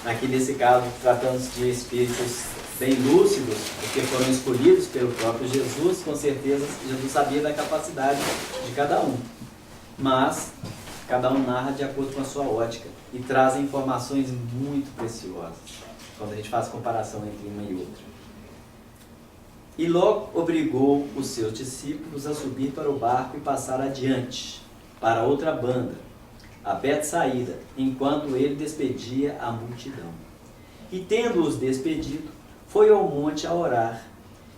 aqui nesse caso tratando-se de espíritos bem lúcidos, porque foram escolhidos pelo próprio Jesus, com certeza Jesus sabia da capacidade de cada um. Mas cada um narra de acordo com a sua ótica e traz informações muito preciosas, quando a gente faz comparação entre uma e outra. E logo obrigou os seus discípulos a subir para o barco e passar adiante, para outra banda, a Betsaída, enquanto ele despedia a multidão. E tendo-os despedido, foi ao monte a orar.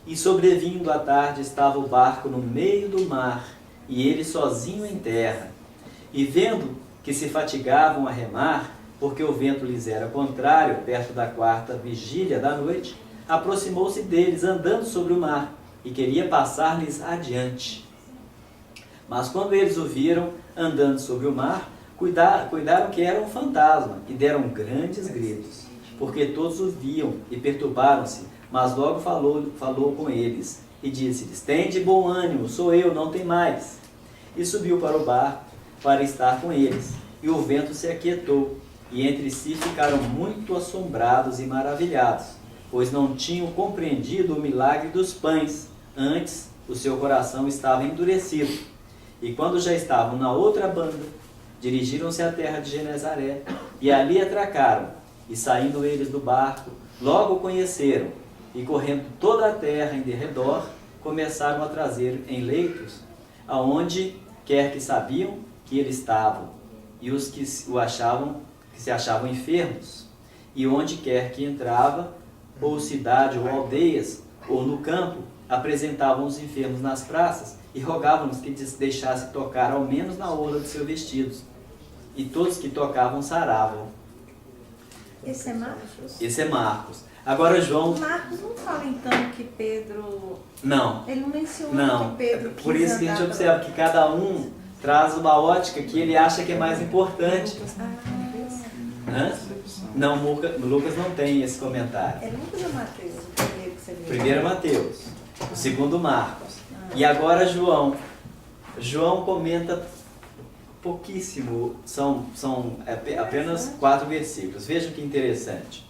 E sobrevindo a tarde estava o barco no meio do mar, e ele sozinho em terra. E vendo que se fatigavam a remar, porque o vento lhes era contrário, perto da 4ª vigília da noite, aproximou-se deles andando sobre o mar, e queria passar-lhes adiante. Mas quando eles o viram andando sobre o mar, cuidaram que era um fantasma, e deram grandes gritos, porque todos o viam e perturbaram-se. Mas logo falou com eles, e disse-lhes: tende bom ânimo, sou eu, não temais. E subiu para o barco para estar com eles, e o vento se aquietou, e entre si ficaram muito assombrados e maravilhados, pois não tinham compreendido o milagre dos pães, antes o seu coração estava endurecido. E quando já estavam na outra banda, dirigiram-se à terra de Genezaré, e ali atracaram, e saindo eles do barco, logo o conheceram, e correndo toda a terra em derredor, começaram a trazer em leitos, aonde quer que sabiam que ele estava, e os que se achavam enfermos, e onde quer que entrava, ou cidade, ou aldeias, ou no campo, apresentavam os enfermos nas praças, e rogavam-nos que deixasse tocar ao menos na orla de seus vestidos. E todos que tocavam saravam. Esse é Marcos? Esse é Marcos. Agora João... Marcos não fala então que Pedro... Não. Ele não menciona que Pedro quis por isso que a gente andar observa que cada um traz uma ótica que ele acha que é mais importante. Hã? Não, Lucas não tem esse comentário. É Lucas ou Mateus, o primeiro que você viu? Primeiro Mateus, o segundo Marcos. E agora João. João comenta pouquíssimo, são apenas 4 versículos. Vejam que interessante.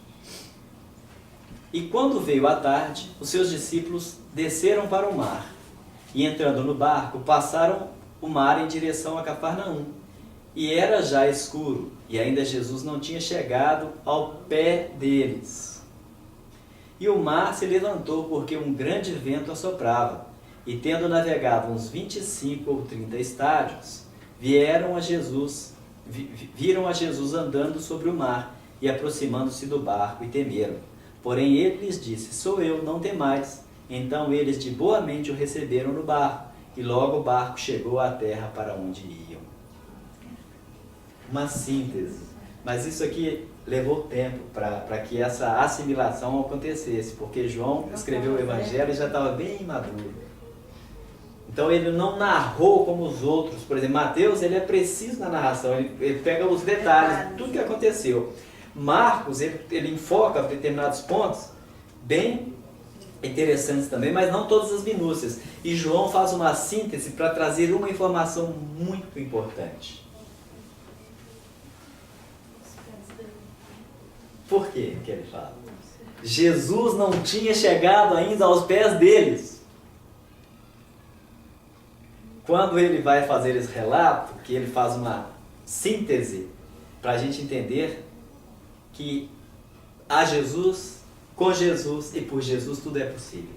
E quando veio a tarde, os seus discípulos desceram para o mar, e entrando no barco, passaram o mar em direção a Cafarnaum. E era já escuro, e ainda Jesus não tinha chegado ao pé deles. E o mar se levantou, porque um grande vento assoprava, e tendo navegado uns 25 ou 30 estádios, viram a Jesus andando sobre o mar, e aproximando-se do barco, e temeram. Porém ele lhes disse: sou eu, não temais. Então eles de boa mente o receberam no barco, e logo o barco chegou à terra para onde iam. Uma síntese, mas isso aqui levou tempo para que essa assimilação acontecesse, porque João escreveu o Evangelho e já estava bem maduro. Então ele não narrou como os outros. Por exemplo, Mateus, ele é preciso na narração, ele pega os detalhes, tudo que aconteceu. Marcos, ele enfoca determinados pontos bem interessantes também, mas não todas as minúcias. E João faz uma síntese para trazer uma informação muito importante. Por que ele fala? Jesus não tinha chegado ainda aos pés deles. Quando ele vai fazer esse relato, que ele faz uma síntese para a gente entender que a Jesus, com Jesus e por Jesus tudo é possível.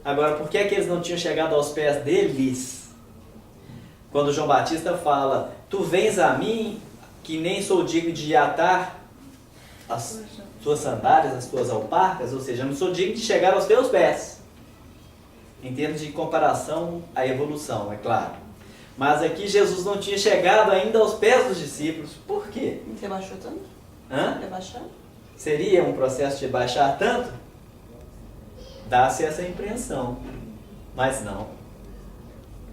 Agora, por que é que eles não tinham chegado aos pés deles? Quando João Batista fala: tu vens a mim, que nem sou digno de atar as tuas sandálias, as tuas alparcas, ou seja, eu não sou digno de chegar aos teus pés. Em termos de comparação à evolução, é claro. Mas aqui Jesus não tinha chegado ainda aos pés dos discípulos. Por quê? Você baixou tanto? Hã? Você baixou? Seria um processo de baixar tanto? Dá-se essa impressão, mas não.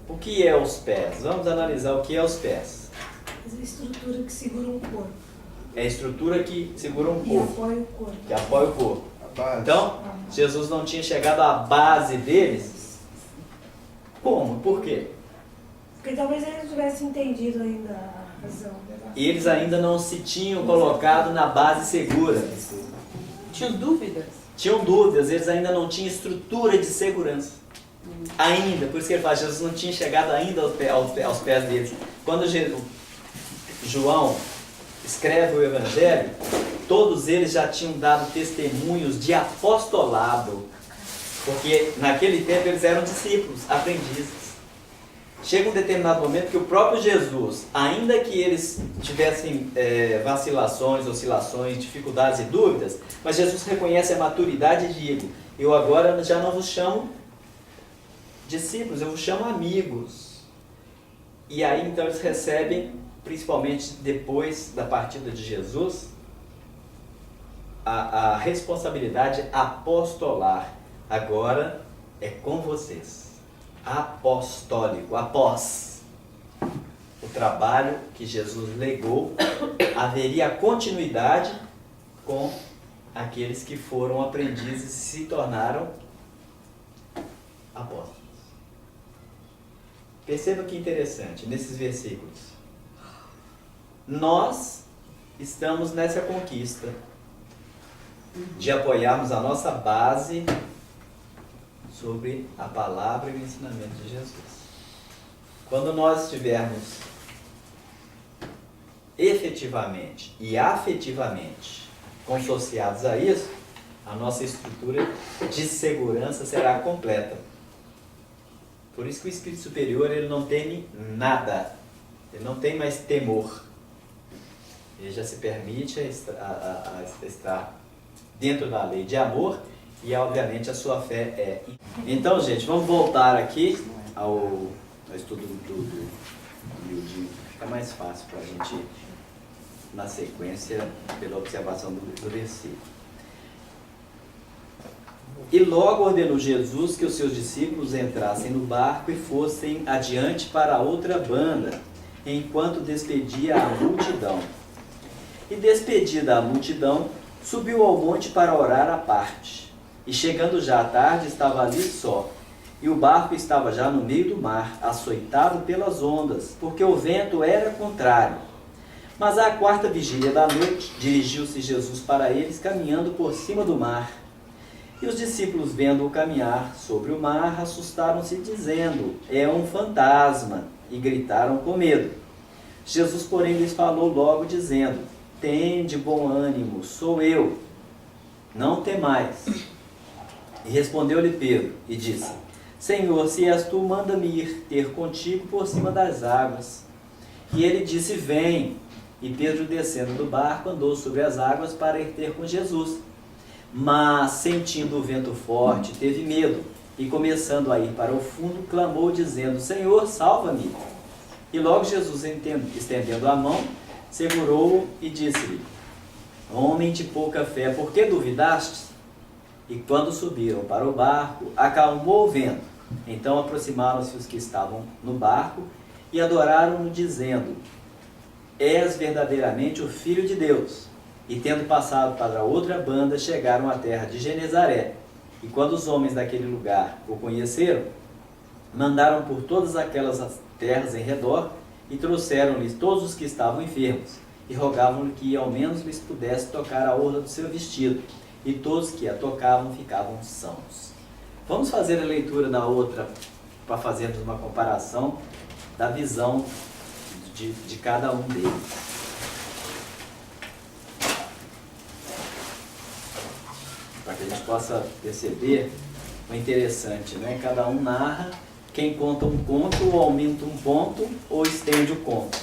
O que é os pés? Vamos analisar o que é os pés. Mas é a estrutura que segura o corpo. É a estrutura que segura um E corpo, apoia o corpo. que apoia o corpo. A base. Então, Jesus não tinha chegado à base deles. Como? Por quê? Porque talvez eles tivessem entendido ainda Eles ainda não se tinham colocado na base segura. Tinham dúvidas? Tinham dúvidas, eles ainda não tinham estrutura de segurança. Ainda, por isso que ele fala, Jesus não tinha chegado ainda aos pés deles. Quando João escreve o Evangelho, todos eles já tinham dado testemunhos de apostolado, porque naquele tempo eles eram discípulos, aprendizes. Chega um determinado momento que o próprio Jesus, ainda que eles tivessem vacilações, oscilações, dificuldades e dúvidas, mas Jesus reconhece a maturidade e diz: eu agora já não vos chamo discípulos, eu vos chamo amigos. E aí então eles recebem, principalmente depois da partida de Jesus, a responsabilidade apostolar. Agora é com vocês. Apostólico, após o trabalho que Jesus legou, haveria continuidade com aqueles que foram aprendizes e se tornaram apóstolos. Perceba que interessante, nesses versículos. Nós estamos nessa conquista de apoiarmos a nossa base sobre a palavra e o ensinamento de Jesus. Quando nós estivermos efetivamente e afetivamente consociados a isso, a nossa estrutura de segurança será completa. Por isso que o Espírito Superior, ele não teme nada, ele não tem mais temor. Ele já se permite estar dentro da lei de amor e, obviamente, a sua fé é. Então, gente, vamos voltar aqui ao estudo do miudinho. Fica mais fácil para a gente ir na sequência pela observação do versículo. E logo ordenou Jesus que os seus discípulos entrassem no barco e fossem adiante para outra banda, enquanto despedia a multidão. E despedida a multidão, subiu ao monte para orar à parte. E chegando já à tarde, estava ali só. E o barco estava já no meio do mar, açoitado pelas ondas, porque o vento era contrário. Mas à quarta vigília da noite, dirigiu-se Jesus para eles, caminhando por cima do mar. E os discípulos, vendo-o caminhar sobre o mar, assustaram-se, dizendo: é um fantasma, e gritaram com medo. Jesus, porém, lhes falou logo, dizendo: tende bom ânimo, sou eu, não temais. E respondeu-lhe Pedro, e disse: Senhor, se és tu, manda-me ir ter contigo por cima das águas. E ele disse: vem. E Pedro, descendo do barco, andou sobre as águas para ir ter com Jesus. Mas, sentindo o vento forte, teve medo, e começando a ir para o fundo, clamou, dizendo: Senhor, salva-me. E logo Jesus, estendendo a mão, segurou-o e disse-lhe: homem de pouca fé, por que duvidastes? E quando subiram para o barco, acalmou o vento. Então aproximaram-se os que estavam no barco e adoraram-no, dizendo: és verdadeiramente o Filho de Deus. E tendo passado para a outra banda, chegaram à terra de Genezaré. E quando os homens daquele lugar o conheceram, mandaram por todas aquelas terras em redor e trouxeram-lhes todos os que estavam enfermos, e rogavam-lhe que ao menos lhes pudesse tocar a orla do seu vestido, e todos que a tocavam ficavam sãos. Vamos fazer a leitura da outra, para fazermos uma comparação da visão de cada um deles. Para que a gente possa perceber o interessante, né? Cada um narra, quem conta um conto, ou aumenta um ponto, ou estende o conto.